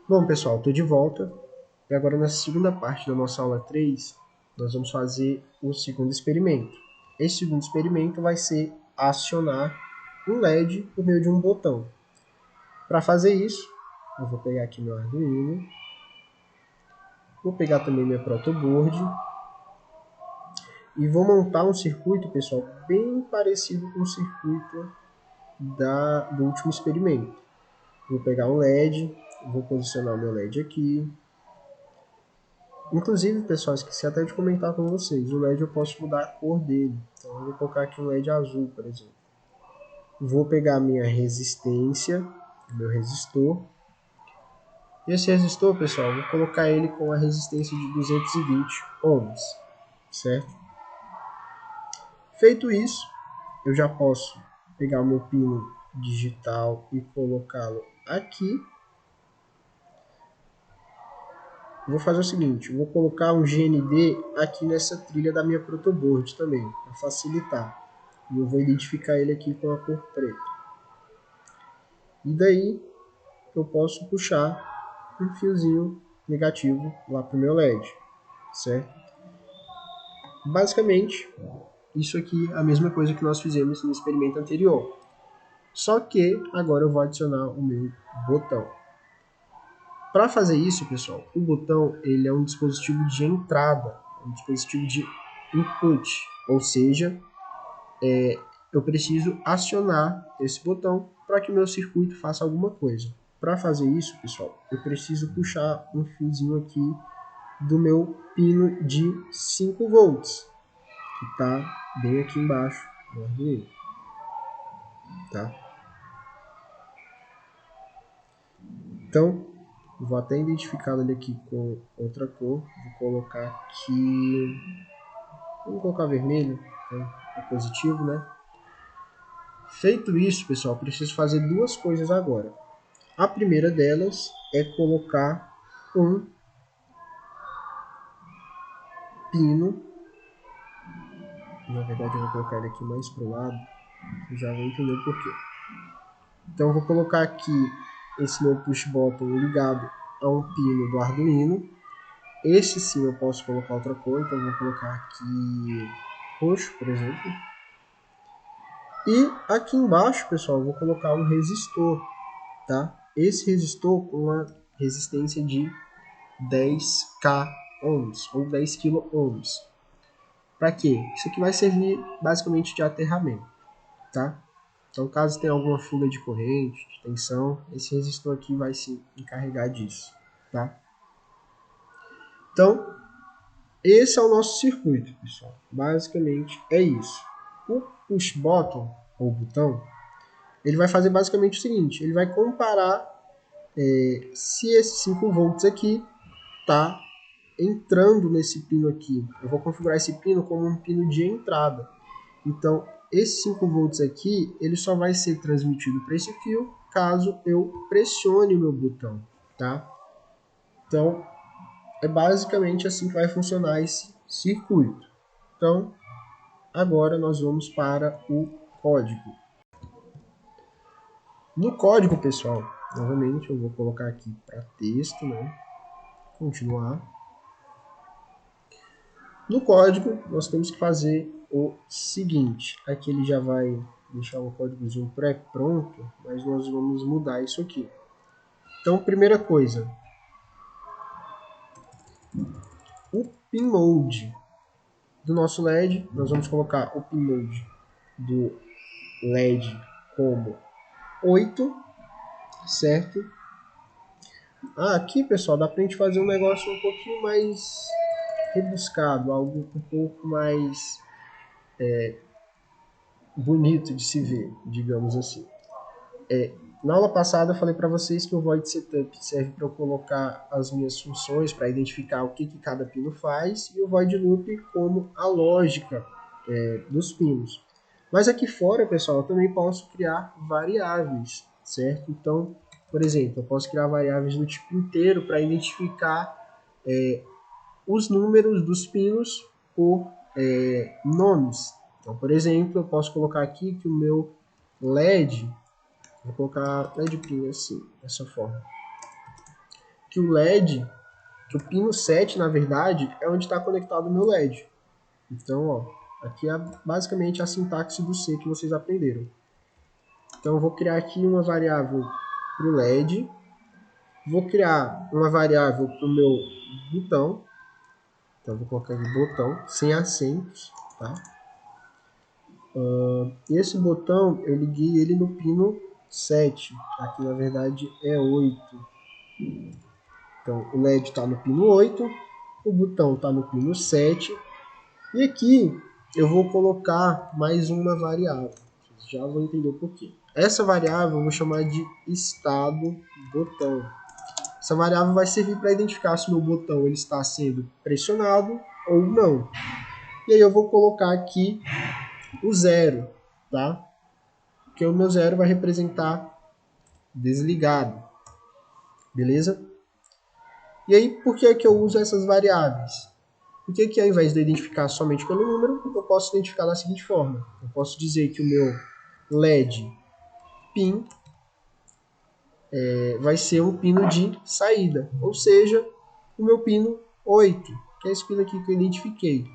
Bom, pessoal, estou de volta. E agora, na segunda parte da nossa aula 3, nós vamos fazer o segundo experimento. Esse segundo experimento vai ser acionar um LED por meio de um botão. Para fazer isso, eu vou pegar aqui meu Arduino, vou pegar também minha protoboard e vou montar um circuito, pessoal, bem parecido com o circuito do último experimento. Vou pegar um LED, vou posicionar o meu LED aqui. Inclusive, pessoal, esqueci até de comentar com vocês, o LED eu posso mudar a cor dele. Então eu vou colocar aqui um LED azul, por exemplo. Vou pegar a minha resistência, meu resistor. E esse resistor, pessoal, eu vou colocar ele com a resistência de 220 ohms, certo? Feito isso, eu já posso pegar o meu pino digital e colocá-lo aqui. Vou fazer o seguinte, vou colocar um GND aqui nessa trilha da minha protoboard também, para facilitar. E eu vou identificar ele aqui com a cor preta. E daí eu posso puxar um fiozinho negativo lá para o meu LED, certo? Basicamente, isso aqui é a mesma coisa que nós fizemos no experimento anterior. Só que agora eu vou adicionar o meu botão. Para fazer isso, pessoal, o botão ele é um dispositivo de entrada, um dispositivo de input, ou seja, eu preciso acionar esse botão para que o meu circuito faça alguma coisa. Para fazer isso, pessoal, eu preciso puxar um fiozinho aqui do meu pino de 5 volts, que está bem aqui embaixo do Arduino. Tá? Então, vou até identificá-lo aqui com outra cor. Vou colocar aqui... Vamos colocar vermelho, então é positivo, né? Feito isso, pessoal, preciso fazer duas coisas agora. A primeira delas é colocar um pino. Na verdade, eu vou colocar ele aqui mais para o lado. Você já vai entender o porquê. Então, eu vou colocar aqui esse meu push button ligado a um pino do Arduino. Esse sim eu posso colocar outra cor, então eu vou colocar aqui roxo, por exemplo. E aqui embaixo, pessoal, eu vou colocar um resistor, tá? Esse resistor com uma resistência de 10k ohms ou 10 kilo ohms. Para quê? Isso aqui vai servir basicamente de aterramento, tá? Então, caso tenha alguma fuga de corrente, de tensão, esse resistor aqui vai se encarregar disso, tá? Então, esse é o nosso circuito, pessoal. Basicamente é isso. O push button, ou botão, ele vai fazer basicamente o seguinte, ele vai comparar se esses 5 volts aqui tá entrando nesse pino aqui. Eu vou configurar esse pino como um pino de entrada. Então, esse 5 volts aqui, ele só vai ser transmitido para esse fio caso eu pressione o meu botão, tá? Então, é basicamente assim que vai funcionar esse circuito. Então, agora nós vamos para o código. No código, pessoal, novamente eu vou colocar aqui para texto, né? Continuar. No código, nós temos que fazer o seguinte. Aqui ele já vai deixar um códigozinho pré-pronto, mas nós vamos mudar isso aqui. Então, primeira coisa, o pin mode do nosso LED, nós vamos colocar o pin mode do LED como 8, certo? Aqui, pessoal, dá pra gente fazer um negócio um pouquinho mais rebuscado, algo um pouco mais bonito de se ver, digamos assim. Na aula passada eu falei para vocês que o Void Setup serve para eu colocar as minhas funções, para identificar o que cada pino faz, e o Void Loop como a lógica dos pinos. Mas aqui fora, pessoal, eu também posso criar variáveis, certo? Então, por exemplo, eu posso criar variáveis do tipo inteiro para identificar os números dos pinos por nomes. Então, por exemplo, eu posso colocar aqui que o meu LED, vou colocar LED pin assim, dessa forma. que o LED, que o pino 7, na verdade, é onde está conectado o meu LED. Então, ó, aqui é basicamente a sintaxe do C que vocês aprenderam. Então, eu vou criar aqui uma variável para o LED. Vou criar uma variável para o meu botão. Então, vou colocar aqui botão, sem acentos, tá? Esse botão, eu liguei ele no pino 7. Aqui, na verdade, é 8. Então, o LED está no pino 8. O botão está no pino 7. E aqui, eu vou colocar mais uma variável. Vocês já vão entender o porquê. Essa variável eu vou chamar de estado botão. Essa variável vai servir para identificar se o meu botão ele está sendo pressionado ou não. E aí eu vou colocar aqui o 0, tá? Porque o meu 0 vai representar desligado. Beleza? E aí, por que eu uso essas variáveis? Porque aqui, ao invés de eu identificar somente pelo número, eu posso identificar da seguinte forma. Eu posso dizer que o meu LED PIN vai ser um pino de saída, ou seja, o meu pino 8, que é esse pino aqui que eu identifiquei.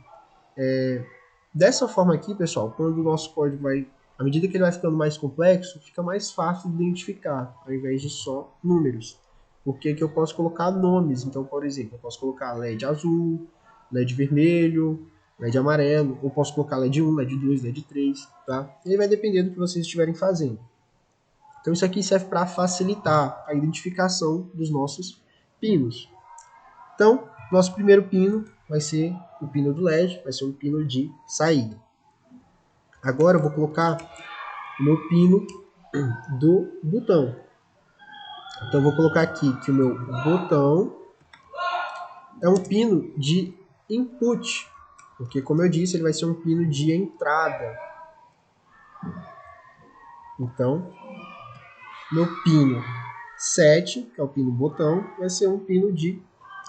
Dessa forma aqui, pessoal, quando o nosso código vai, à medida que ele vai ficando mais complexo, fica mais fácil de identificar, ao invés de só números. Porque aqui eu posso colocar nomes. Então, por exemplo, eu posso colocar LED azul, LED vermelho, LED amarelo, ou posso colocar LED 1, LED 2, LED 3, tá? E aí vai depender do que vocês estiverem fazendo. Então isso aqui serve para facilitar a identificação dos nossos pinos. Então, nosso primeiro pino vai ser o pino do LED, vai ser um pino de saída. Agora eu vou colocar o meu pino do botão. Então eu vou colocar aqui que o meu botão é um pino de input, porque como eu disse, ele vai ser um pino de entrada. Então, meu pino 7, que é o pino botão, vai ser um pino de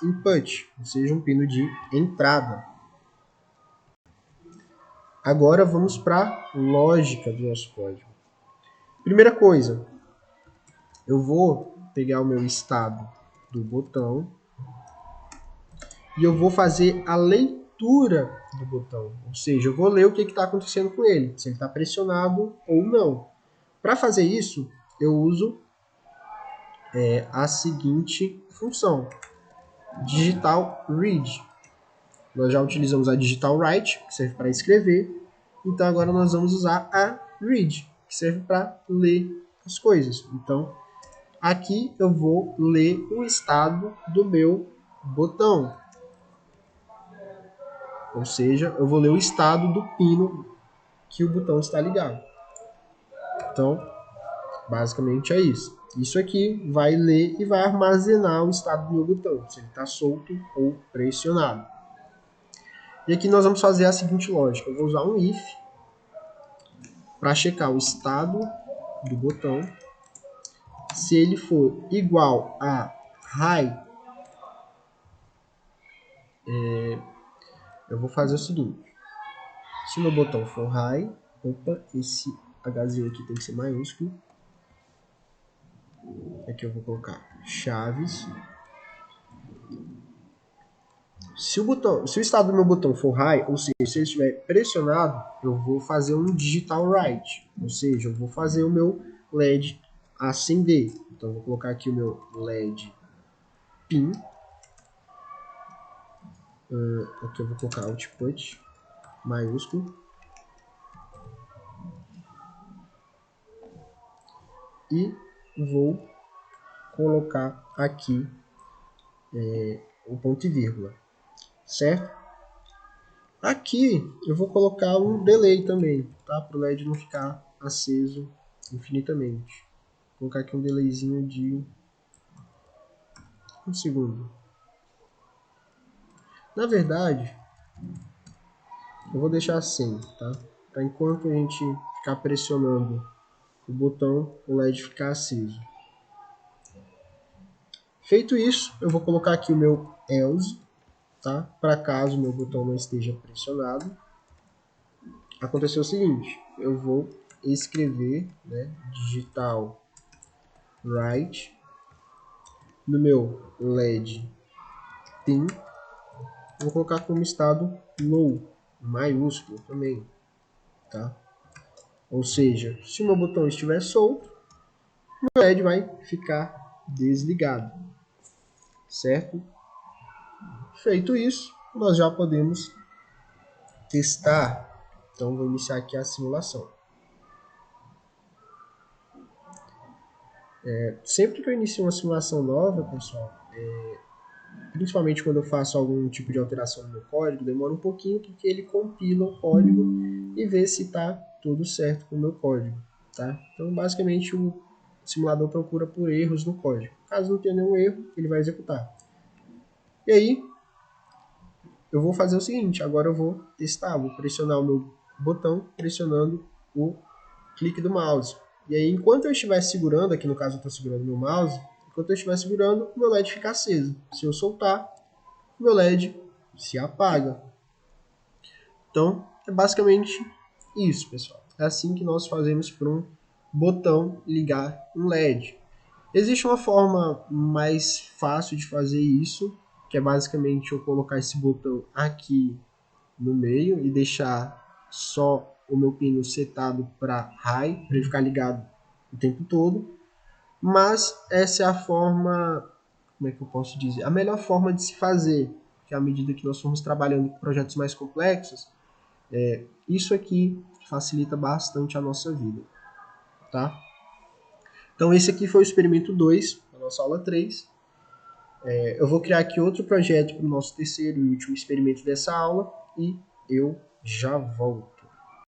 input, ou seja, um pino de entrada. Agora vamos para a lógica do nosso código. Primeira coisa, eu vou pegar o meu estado do botão e eu vou fazer a leitura do botão, ou seja, eu vou ler o que está acontecendo com ele, se ele está pressionado ou não. Para fazer isso, eu uso a seguinte função, digital read. Nós já utilizamos a digital write, que serve para escrever, então agora nós vamos usar a read, que serve para ler as coisas. Então, aqui eu vou ler o estado do meu botão. Ou seja, eu vou ler o estado do pino que o botão está ligado. Então, basicamente é isso. Isso aqui vai ler e vai armazenar o estado do meu botão, se ele está solto ou pressionado. E aqui nós vamos fazer a seguinte lógica. Eu vou usar um if para checar o estado do botão. Se ele for igual a high, eu vou fazer o seguinte. Se o meu botão for high, opa, esse Hzinho aqui tem que ser maiúsculo. Aqui eu vou colocar chaves. Se o estado do meu botão for high, ou seja, se ele estiver pressionado, eu vou fazer um digital write, ou seja, eu vou fazer o meu LED acender. Então eu vou colocar aqui o meu LED PIN. Aqui eu vou colocar output maiúsculo. E vou colocar aqui o ponto e vírgula, certo? Aqui eu vou colocar um delay também, tá? Para o LED não ficar aceso infinitamente. Vou colocar aqui um delayzinho de 1 segundo. Na verdade, eu vou deixar assim, tá? Para enquanto a gente ficar pressionando o botão, o LED ficar aceso. Feito isso, eu vou colocar aqui o meu else, tá? Para caso o meu botão não esteja pressionado. Aconteceu o seguinte, eu vou escrever, né, digital write, no meu LED PIN, vou colocar como estado low, maiúsculo também, tá? Ou seja, se o meu botão estiver solto, o meu LED vai ficar desligado, certo? Feito isso, nós já podemos testar. Então, vou iniciar aqui a simulação. Sempre que eu inicio uma simulação nova, pessoal, principalmente quando eu faço algum tipo de alteração no meu código, demora um pouquinho porque ele compila o código e vê se está tudo certo com o meu código, tá? Então, basicamente, o simulador procura por erros no código. Caso não tenha nenhum erro, ele vai executar. E aí, eu vou fazer o seguinte, agora eu vou testar, vou pressionar o meu botão, pressionando o clique do mouse. E aí, enquanto eu estiver segurando, aqui no caso eu estou segurando meu mouse, enquanto eu estiver segurando, o meu LED fica aceso. Se eu soltar, o meu LED se apaga. Então, é basicamente isso, pessoal. É assim que nós fazemos para um botão ligar um LED. Existe uma forma mais fácil de fazer isso, que é basicamente eu colocar esse botão aqui no meio e deixar só o meu pino setado para high, para ele ficar ligado o tempo todo. Mas essa é a forma, como é que eu posso dizer? A melhor forma de se fazer, que à medida que nós formos trabalhando com projetos mais complexos, isso aqui facilita bastante a nossa vida, tá? Então esse aqui foi o experimento 2, da nossa aula 3. Eu vou criar aqui outro projeto para o nosso terceiro e último experimento dessa aula e eu já volto.